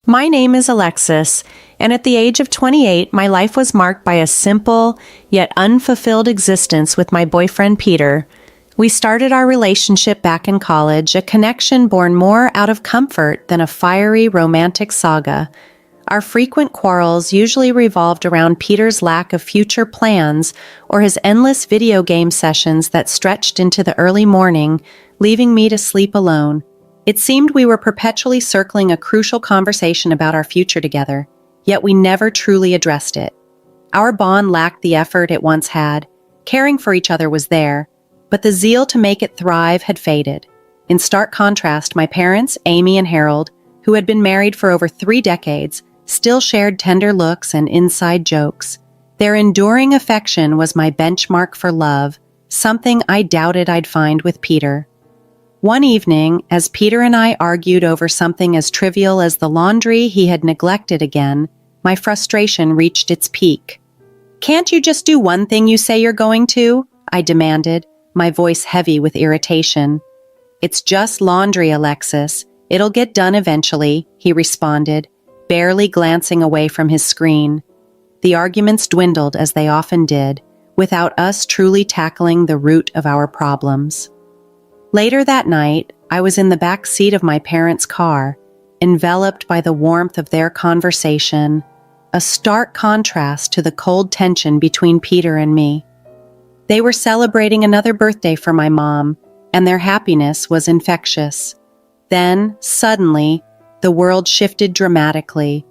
My name is Alexis, and at the age of 28, my life was marked by a simple, yet unfulfilled existence with my boyfriend Peter. We started our relationship back in college, a connection born more out of comfort than a fiery romantic saga. Our frequent quarrels usually revolved around Peter's lack of future plans or his endless video game sessions that stretched into the early morning, leaving me to sleep alone. It seemed we were perpetually circling a crucial conversation about our future together, yet we never truly addressed it. Our bond lacked the effort it once had. Caring for each other was there, but the zeal to make it thrive had faded. In stark contrast, my parents, Amy and Harold, who had been married for over 3 decades, still shared tender looks and inside jokes. Their enduring affection was my benchmark for love, something I doubted I'd find with Peter. One evening, as Peter and I argued over something as trivial as the laundry he had neglected again, my frustration reached its peak. "Can't you just do one thing you say you're going to?" I demanded, my voice heavy with irritation. "It's just laundry, Alexis. It'll get done eventually," he responded, barely glancing away from his screen. The arguments dwindled as they often did, without us truly tackling the root of our problems. Later that night, I was in the back seat of my parents' car, enveloped by the warmth of their conversation, a stark contrast to the cold tension between Peter and me. They were celebrating another birthday for my mom, and their happiness was infectious. Then, suddenly, the world shifted dramatically.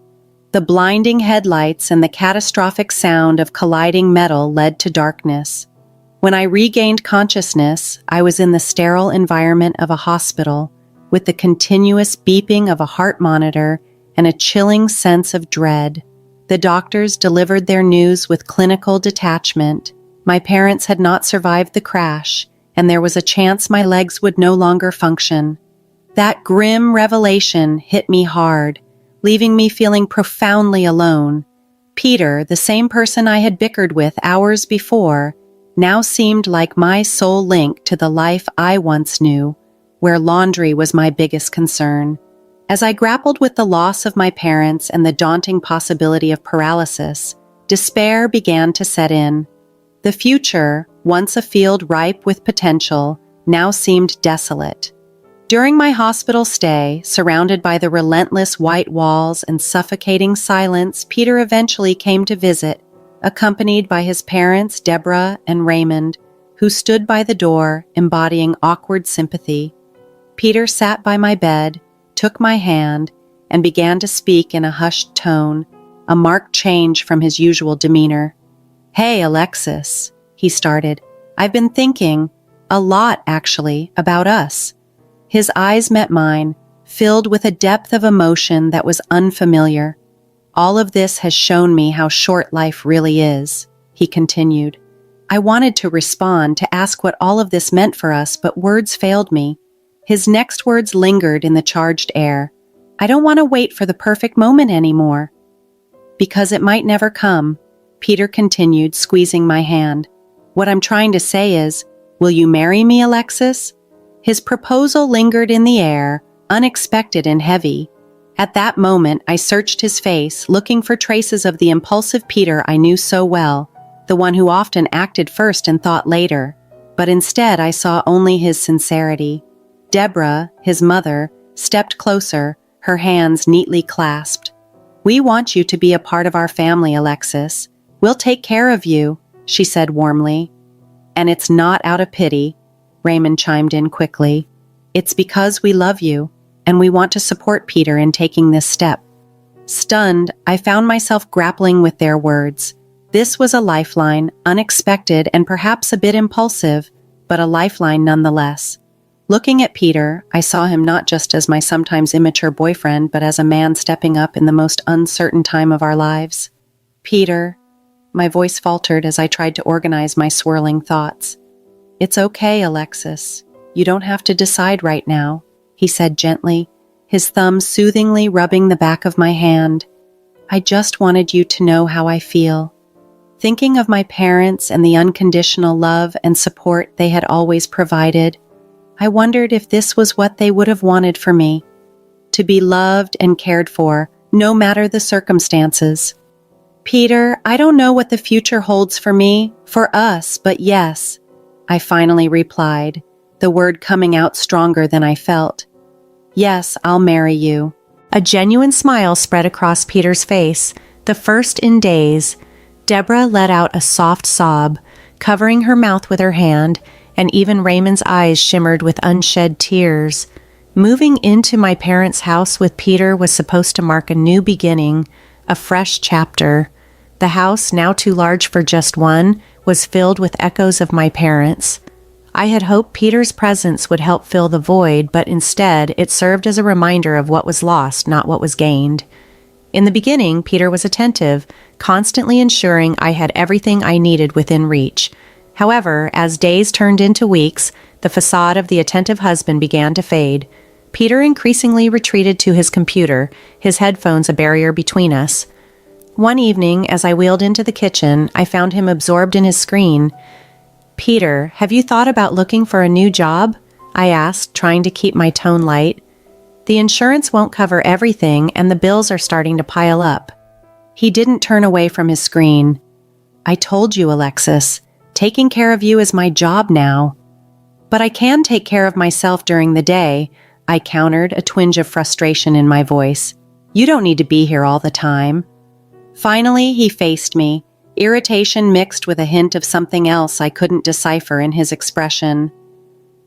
The blinding headlights and the catastrophic sound of colliding metal led to darkness. When I regained consciousness, I was in the sterile environment of a hospital, with the continuous beeping of a heart monitor and a chilling sense of dread. The doctors delivered their news with clinical detachment. My parents had not survived the crash, and there was a chance my legs would no longer function. That grim revelation hit me hard, leaving me feeling profoundly alone. Peter, the same person I had bickered with hours before, now seemed like my sole link to the life I once knew, where laundry was my biggest concern. As I grappled with the loss of my parents and the daunting possibility of paralysis, despair began to set in. The future, once a field ripe with potential, now seemed desolate. During my hospital stay, surrounded by the relentless white walls and suffocating silence, Peter eventually came to visit, accompanied by his parents, Deborah and Raymond, who stood by the door, embodying awkward sympathy. Peter sat by my bed, took my hand, and began to speak in a hushed tone, a marked change from his usual demeanor. "Hey, Alexis," he started. "I've been thinking, a lot actually, about us." His eyes met mine, filled with a depth of emotion that was unfamiliar. "All of this has shown me how short life really is," he continued. I wanted to respond, to ask what all of this meant for us, but words failed me. His next words lingered in the charged air. "I don't want to wait for the perfect moment anymore." "Because it might never come," Peter continued, squeezing my hand. "What I'm trying to say is, will you marry me, Alexis?" His proposal lingered in the air, unexpected and heavy. At that moment, I searched his face, looking for traces of the impulsive Peter I knew so well, the one who often acted first and thought later. But instead, I saw only his sincerity. Deborah, his mother, stepped closer, her hands neatly clasped. "We want you to be a part of our family, Alexis. We'll take care of you," she said warmly. "And it's not out of pity," Raymond chimed in quickly. "It's because we love you, and we want to support Peter in taking this step." Stunned, I found myself grappling with their words. This was a lifeline, unexpected and perhaps a bit impulsive, but a lifeline nonetheless. Looking at Peter, I saw him not just as my sometimes immature boyfriend, but as a man stepping up in the most uncertain time of our lives. "Peter," my voice faltered as I tried to organize my swirling thoughts. "It's okay, Alexis. You don't have to decide right now," he said gently, his thumb soothingly rubbing the back of my hand. "I just wanted you to know how I feel." Thinking of my parents and the unconditional love and support they had always provided, I wondered if this was what they would have wanted for me. To be loved and cared for, no matter the circumstances. Peter, I don't know what the future holds for me, for us, but yes, I finally replied, the word coming out stronger than I felt. Yes, I'll marry you. A genuine smile spread across Peter's face, the first in days. Deborah let out a soft sob, covering her mouth with her hand, and even Raymond's eyes shimmered with unshed tears. Moving into my parents' house with Peter was supposed to mark a new beginning, a fresh chapter. The house, now too large for just one, was filled with echoes of my parents. I had hoped Peter's presence would help fill the void, but instead it served as a reminder of what was lost, not what was gained. In the beginning, Peter was attentive, constantly ensuring I had everything I needed within reach. However, as days turned into weeks, the facade of the attentive husband began to fade. Peter increasingly retreated to his computer, his headphones a barrier between us. One evening, as I wheeled into the kitchen, I found him absorbed in his screen. Peter, have you thought about looking for a new job? I asked, trying to keep my tone light. The insurance won't cover everything, and the bills are starting to pile up. He didn't turn away from his screen. I told you, Alexis, taking care of you is my job now. But I can take care of myself during the day, I countered, a twinge of frustration in my voice. You don't need to be here all the time. Finally, he faced me, irritation mixed with a hint of something else I couldn't decipher in his expression.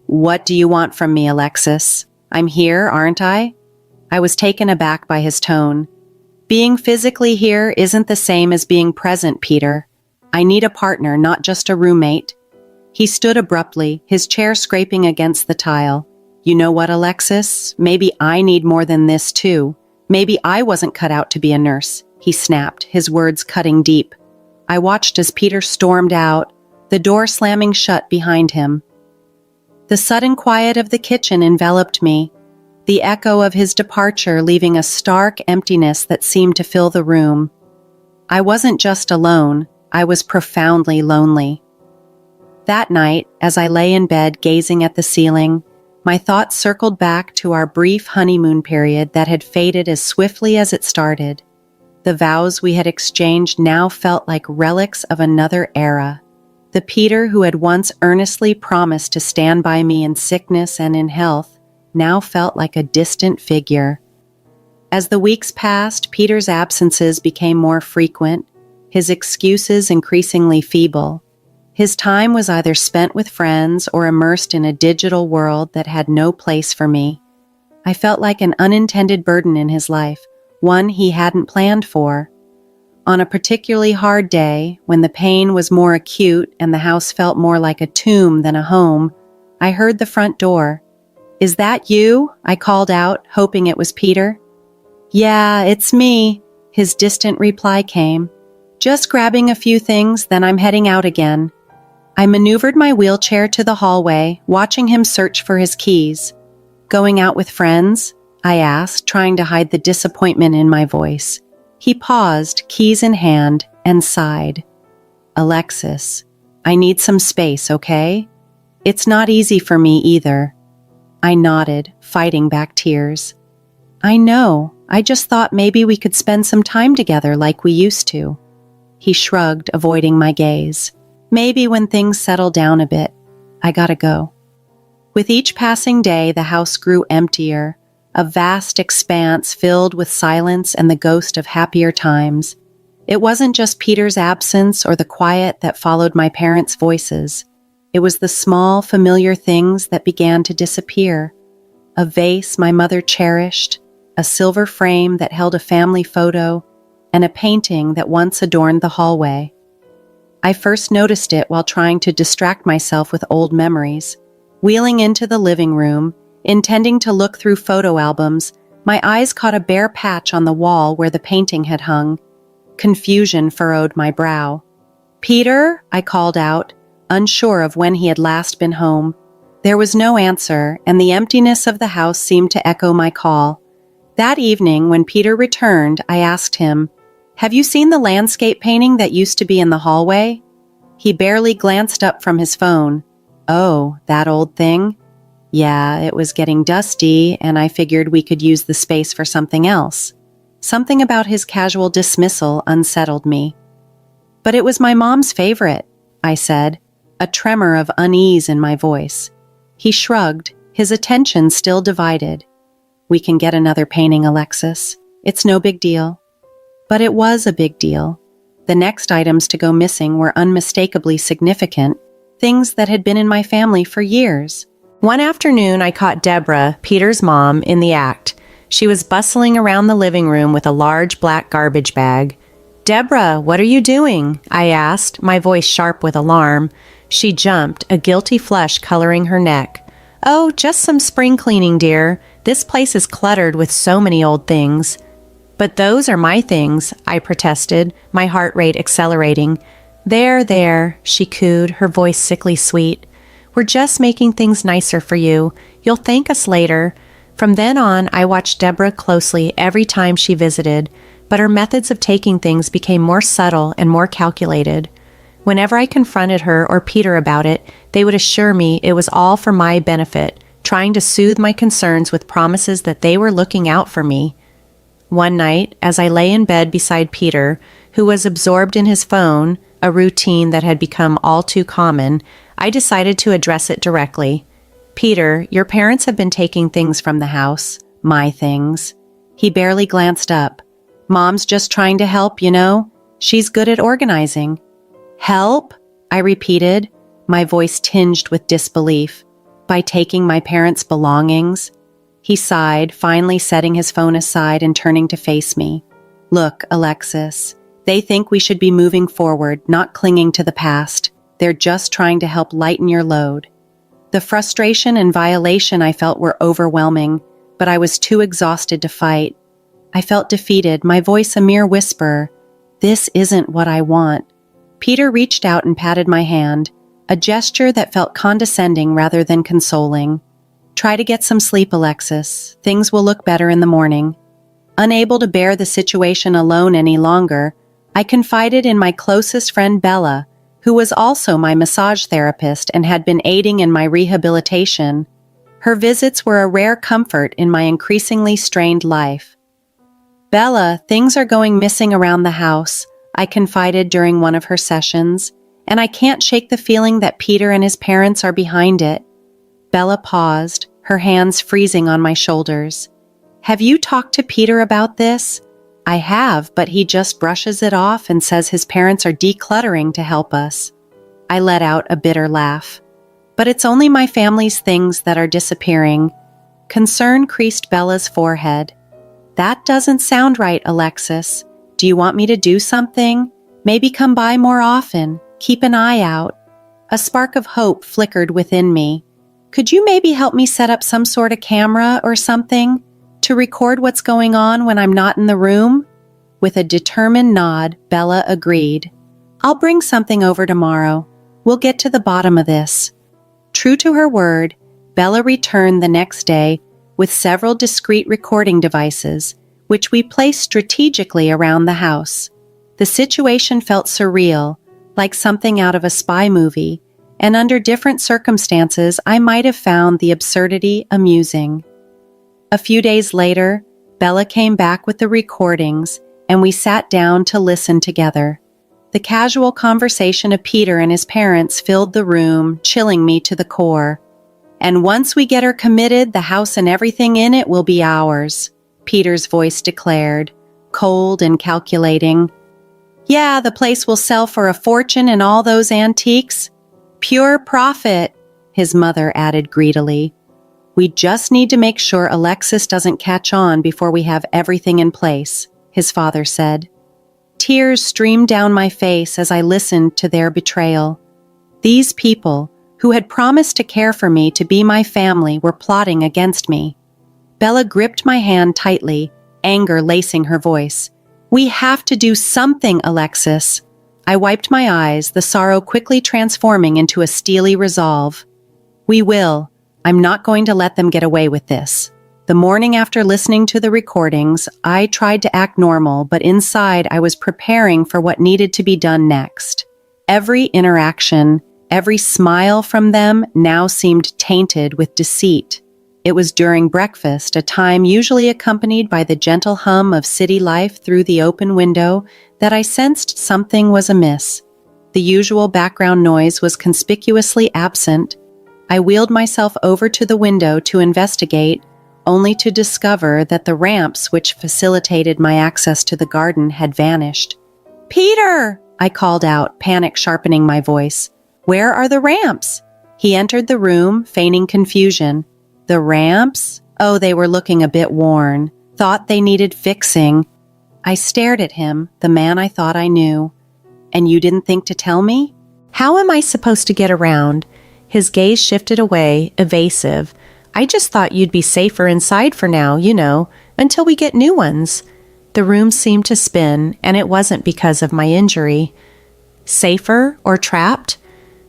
What do you want from me, Alexis? I'm here, aren't I? I was taken aback by his tone. Being physically here isn't the same as being present, Peter. I need a partner, not just a roommate. He stood abruptly, his chair scraping against the tile. You know what, Alexis? Maybe I need more than this, too. Maybe I wasn't cut out to be a nurse, he snapped, his words cutting deep. I watched as Peter stormed out, the door slamming shut behind him. The sudden quiet of the kitchen enveloped me, the echo of his departure leaving a stark emptiness that seemed to fill the room. I wasn't just alone, I was profoundly lonely. That night, as I lay in bed gazing at the ceiling, my thoughts circled back to our brief honeymoon period that had faded as swiftly as it started. The vows we had exchanged now felt like relics of another era. The Peter who had once earnestly promised to stand by me in sickness and in health now felt like a distant figure. As the weeks passed, Peter's absences became more frequent, his excuses increasingly feeble. His time was either spent with friends or immersed in a digital world that had no place for me. I felt like an unintended burden in his life, one he hadn't planned for. On a particularly hard day, when the pain was more acute and the house felt more like a tomb than a home, I heard the front door. Is that you? I called out, hoping it was Peter. Yeah, it's me, his distant reply came. Just grabbing a few things, then I'm heading out again. I maneuvered my wheelchair to the hallway, watching him search for his keys. Going out with friends? I asked, trying to hide the disappointment in my voice. He paused, keys in hand, and sighed. Alexis, I need some space, okay? It's not easy for me either. I nodded, fighting back tears. I know, I just thought maybe we could spend some time together like we used to. He shrugged, avoiding my gaze. Maybe when things settle down a bit. I gotta go. With each passing day, the house grew emptier, a vast expanse filled with silence and the ghost of happier times. It wasn't just Peter's absence or the quiet that followed my parents' voices. It was the small, familiar things that began to disappear. A vase my mother cherished, a silver frame that held a family photo, and a painting that once adorned the hallway. I first noticed it while trying to distract myself with old memories. Wheeling into the living room, intending to look through photo albums, my eyes caught a bare patch on the wall where the painting had hung. Confusion furrowed my brow. Peter, I called out, unsure of when he had last been home. There was no answer, and the emptiness of the house seemed to echo my call. That evening, when Peter returned, I asked him, "Have you seen the landscape painting that used to be in the hallway?" He barely glanced up from his phone. Oh, that old thing? Yeah, it was getting dusty, and I figured we could use the space for something else. Something about his casual dismissal unsettled me. "But it was my mom's favorite," I said, a tremor of unease in my voice. He shrugged, his attention still divided. "We can get another painting, Alexis. It's no big deal." But it was a big deal. The next items to go missing were unmistakably significant, things that had been in my family for years. One afternoon, I caught Deborah, Peter's mom, in the act. She was bustling around the living room with a large black garbage bag. "Deborah, what are you doing?" I asked, my voice sharp with alarm. She jumped, a guilty flush coloring her neck. "Oh, just some spring cleaning, dear. This place is cluttered with so many old things." "But those are my things," I protested, my heart rate accelerating. There, she cooed, her voice sickly sweet. "We're just making things nicer for you. You'll thank us later." From then on, I watched Deborah closely every time she visited, but her methods of taking things became more subtle and more calculated. Whenever I confronted her or Peter about it, they would assure me it was all for my benefit, trying to soothe my concerns with promises that they were looking out for me. One night, as I lay in bed beside Peter, who was absorbed in his phone, a routine that had become all too common, I decided to address it directly. "Peter, your parents have been taking things from the house. My things." He barely glanced up. "Mom's just trying to help, you know. She's good at organizing." "Help?" I repeated, my voice tinged with disbelief. "By taking my parents' belongings?" He sighed, finally setting his phone aside and turning to face me. "Look, Alexis, they think we should be moving forward, not clinging to the past. They're just trying to help lighten your load." The frustration and violation I felt were overwhelming, but I was too exhausted to fight. I felt defeated, my voice a mere whisper. "This isn't what I want." Peter reached out and patted my hand, a gesture that felt condescending rather than consoling. "Try to get some sleep, Alexis. Things will look better in the morning." Unable to bear the situation alone any longer, I confided in my closest friend Bella, who was also my massage therapist and had been aiding in my rehabilitation. Her visits were a rare comfort in my increasingly strained life. "Bella, things are going missing around the house," I confided during one of her sessions, "and I can't shake the feeling that Peter and his parents are behind it." Bella paused, her hands freezing on my shoulders. "Have you talked to Peter about this?" "I have, but he just brushes it off and says his parents are decluttering to help us." I let out a bitter laugh. "But it's only my family's things that are disappearing." Concern creased Bella's forehead. "That doesn't sound right, Alexis. Do you want me to do something? Maybe come by more often. Keep an eye out." A spark of hope flickered within me. "Could you maybe help me set up some sort of camera or something to record what's going on when I'm not in the room?" With a determined nod, Bella agreed. "I'll bring something over tomorrow. We'll get to the bottom of this." True to her word, Bella returned the next day with several discreet recording devices, which we placed strategically around the house. The situation felt surreal, like something out of a spy movie, and under different circumstances I might have found the absurdity amusing. A few days later, Bella came back with the recordings, and we sat down to listen together. The casual conversation of Peter and his parents filled the room, chilling me to the core. "And once we get her committed, the house and everything in it will be ours," Peter's voice declared, cold and calculating. "Yeah, the place will sell for a fortune and all those antiques. Pure profit," his mother added greedily. "We just need to make sure Alexis doesn't catch on before we have everything in place," his father said. Tears streamed down my face as I listened to their betrayal. These people, who had promised to care for me, to be my family, were plotting against me. Bella gripped my hand tightly, anger lacing her voice. "We have to do something, Alexis." I wiped my eyes, the sorrow quickly transforming into a steely resolve. "We will. I'm not going to let them get away with this." The morning after listening to the recordings, I tried to act normal, but inside I was preparing for what needed to be done next. Every interaction, every smile from them now seemed tainted with deceit. It was during breakfast, a time usually accompanied by the gentle hum of city life through the open window, that I sensed something was amiss. The usual background noise was conspicuously absent. I wheeled myself over to the window to investigate, only to discover that the ramps which facilitated my access to the garden had vanished. "Peter!" I called out, panic sharpening my voice. "Where are the ramps?" He entered the room, feigning confusion. "The ramps? Oh, they were looking a bit worn. Thought they needed fixing." I stared at him, the man I thought I knew. "And you didn't think to tell me?" "How am I supposed to get around?" His gaze shifted away, evasive. "I just thought you'd be safer inside for now, until we get new ones." The room seemed to spin, and it wasn't because of my injury. Safer or trapped?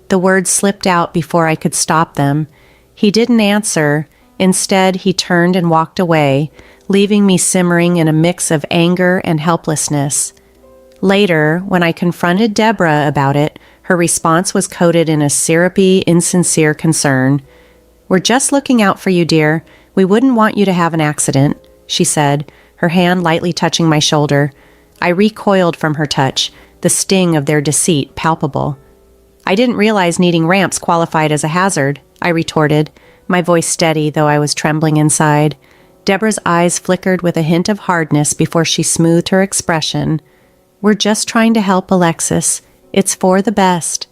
The words slipped out before I could stop them. He didn't answer. Instead, he turned and walked away, leaving me simmering in a mix of anger and helplessness. Later, when I confronted Deborah about it, her response was coated in a syrupy, insincere concern. "We're just looking out for you, dear. We wouldn't want you to have an accident," she said, her hand lightly touching my shoulder. I recoiled from her touch, the sting of their deceit palpable. "I didn't realize needing ramps qualified as a hazard," I retorted, my voice steady though I was trembling inside. Deborah's eyes flickered with a hint of hardness before she smoothed her expression. "We're just trying to help, Alexis. It's for the best."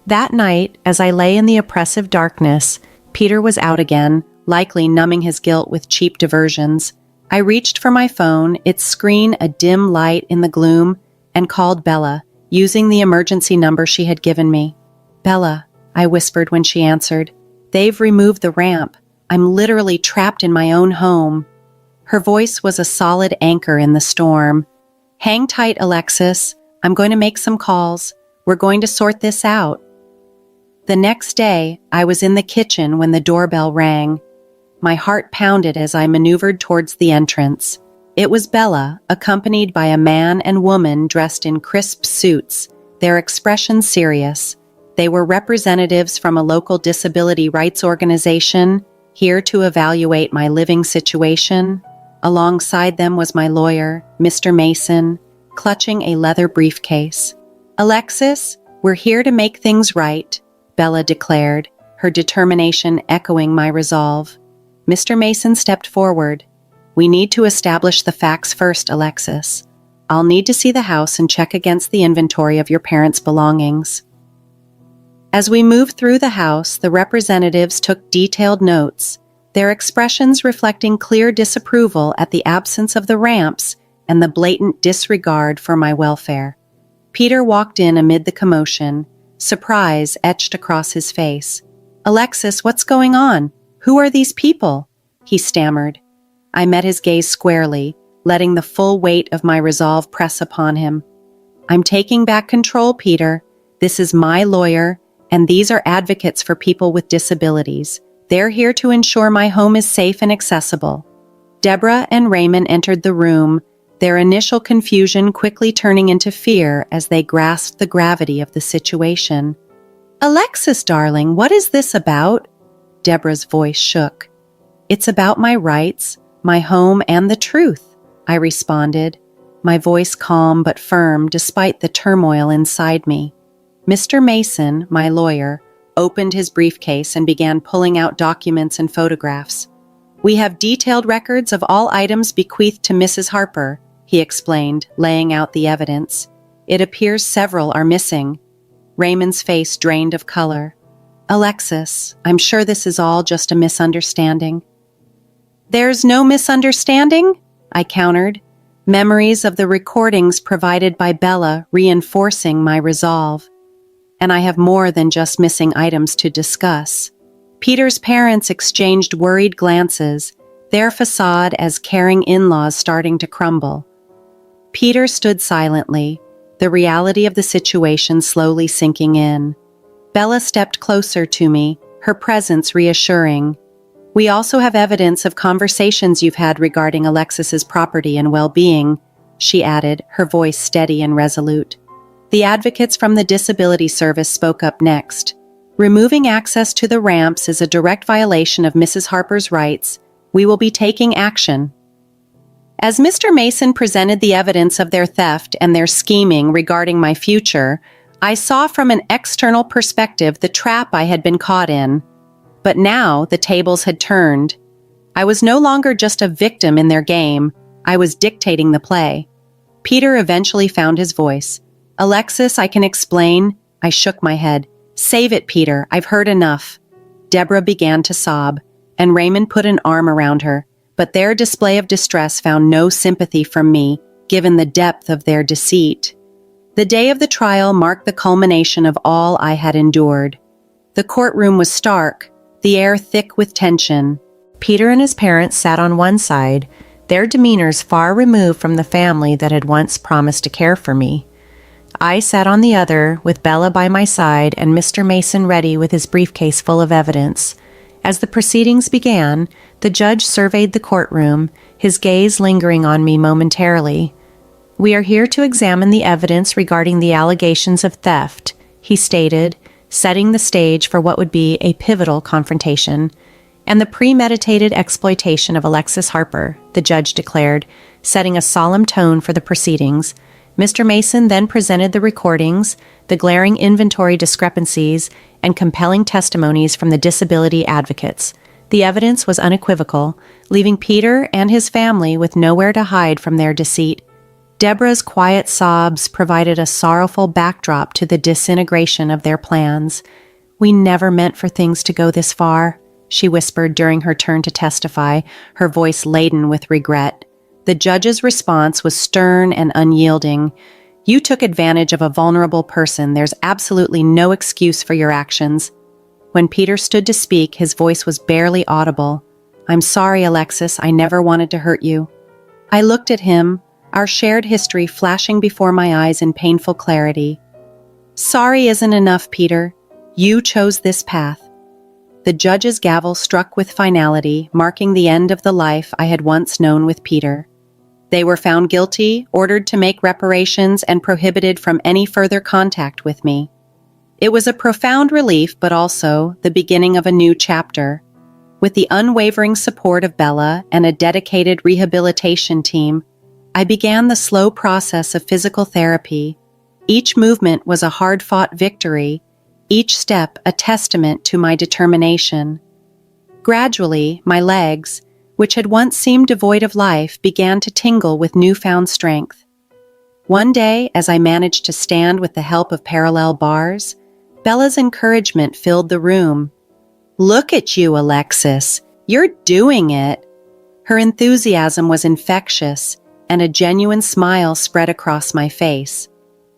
That night, as I lay in the oppressive darkness, Peter was out again, likely numbing his guilt with cheap diversions. I reached for my phone, its screen a dim light in the gloom, and called Bella, using the emergency number she had given me. "Bella," I whispered when she answered, "they've removed the ramp. I'm literally trapped in my own home." Her voice was a solid anchor in the storm. "Hang tight, Alexis. I'm going to make some calls. We're going to sort this out." The next day, I was in the kitchen when the doorbell rang. My heart pounded as I maneuvered towards the entrance. It was Bella, accompanied by a man and woman dressed in crisp suits, their expressions serious. They were representatives from a local disability rights organization, here to evaluate my living situation. Alongside them was my lawyer, Mr. Mason, clutching a leather briefcase. "Alexis, we're here to make things right," Bella declared, her determination echoing my resolve. Mr. Mason stepped forward. "We need to establish the facts first, Alexis. I'll need to see the house and check against the inventory of your parents' belongings." As we moved through the house, the representatives took detailed notes, their expressions reflecting clear disapproval at the absence of the ramps and the blatant disregard for my welfare. Peter walked in amid the commotion, surprise etched across his face. "Alexis, what's going on? Who are these people?" he stammered. I met his gaze squarely, letting the full weight of my resolve press upon him. "I'm taking back control, Peter. This is my lawyer, and these are advocates for people with disabilities. They're here to ensure my home is safe and accessible." Deborah and Raymond entered the room, their initial confusion quickly turning into fear as they grasped the gravity of the situation. "Alexis, darling, what is this about?" Deborah's voice shook. "It's about my rights, my home, and the truth," I responded, my voice calm but firm despite the turmoil inside me. Mr. Mason, my lawyer, opened his briefcase and began pulling out documents and photographs. "We have detailed records of all items bequeathed to Mrs. Harper," he explained, laying out the evidence. "It appears several are missing." Raymond's face drained of color. "Alexis, I'm sure this is all just a misunderstanding." "There's no misunderstanding," I countered, memories of the recordings provided by Bella reinforcing my resolve. "And I have more than just missing items to discuss." Peter's parents exchanged worried glances, their facade as caring in-laws starting to crumble. Peter stood silently, the reality of the situation slowly sinking in. Bella stepped closer to me, her presence reassuring. "We also have evidence of conversations you've had regarding Alexis's property and well-being," she added, her voice steady and resolute. The advocates from the Disability Service spoke up next. Removing access to the ramps is a direct violation of Mrs. Harper's rights. We will be taking action." As Mr. Mason presented the evidence of their theft and their scheming regarding my future, I saw from an external perspective the trap I had been caught in. But now the tables had turned. I was no longer just a victim in their game. I was dictating the play. Peter eventually found his voice. "Alexis, I can explain." I shook my head. "Save it, Peter. I've heard enough." Deborah began to sob, and Raymond put an arm around her, but their display of distress found no sympathy from me, given the depth of their deceit. The day of the trial marked the culmination of all I had endured. The courtroom was stark, the air thick with tension. Peter and his parents sat on one side, their demeanors far removed from the family that had once promised to care for me. I sat on the other, with Bella by my side and Mr. Mason ready with his briefcase full of evidence. As the proceedings began, the judge surveyed the courtroom, his gaze lingering on me momentarily. "We are here to examine the evidence regarding the allegations of theft," he stated, setting the stage for what would be a pivotal confrontation. "And the premeditated exploitation of Alexis Harper," the judge declared, setting a solemn tone for the proceedings. Mr. Mason then presented the recordings, the glaring inventory discrepancies, and compelling testimonies from the disability advocates. The evidence was unequivocal, leaving Peter and his family with nowhere to hide from their deceit. Deborah's quiet sobs provided a sorrowful backdrop to the disintegration of their plans. "We never meant for things to go this far," she whispered during her turn to testify, her voice laden with regret. The judge's response was stern and unyielding. "You took advantage of a vulnerable person. There's absolutely no excuse for your actions." When Peter stood to speak, his voice was barely audible. "I'm sorry, Alexis. I never wanted to hurt you." I looked at him, our shared history flashing before my eyes in painful clarity. "Sorry isn't enough, Peter. You chose this path." The judge's gavel struck with finality, marking the end of the life I had once known with Peter. They were found guilty, ordered to make reparations, and prohibited from any further contact with me. It was a profound relief, but also the beginning of a new chapter. With the unwavering support of Bella and a dedicated rehabilitation team, I began the slow process of physical therapy. Each movement was a hard-fought victory, each step a testament to my determination. Gradually, my legs, which had once seemed devoid of life, began to tingle with newfound strength. One day, as I managed to stand with the help of parallel bars, Bella's encouragement filled the room. "Look at you, Alexis. You're doing it." Her enthusiasm was infectious, and a genuine smile spread across my face.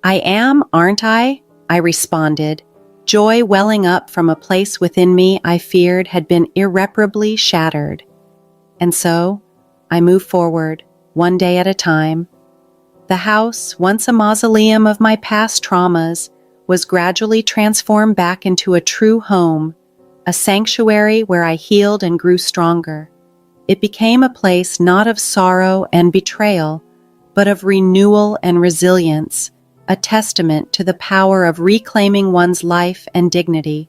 "I am, aren't I?" I responded, joy welling up from a place within me I feared had been irreparably shattered. And so, I moved forward, one day at a time. The house, once a mausoleum of my past traumas, was gradually transformed back into a true home, a sanctuary where I healed and grew stronger. It became a place not of sorrow and betrayal, but of renewal and resilience, a testament to the power of reclaiming one's life and dignity.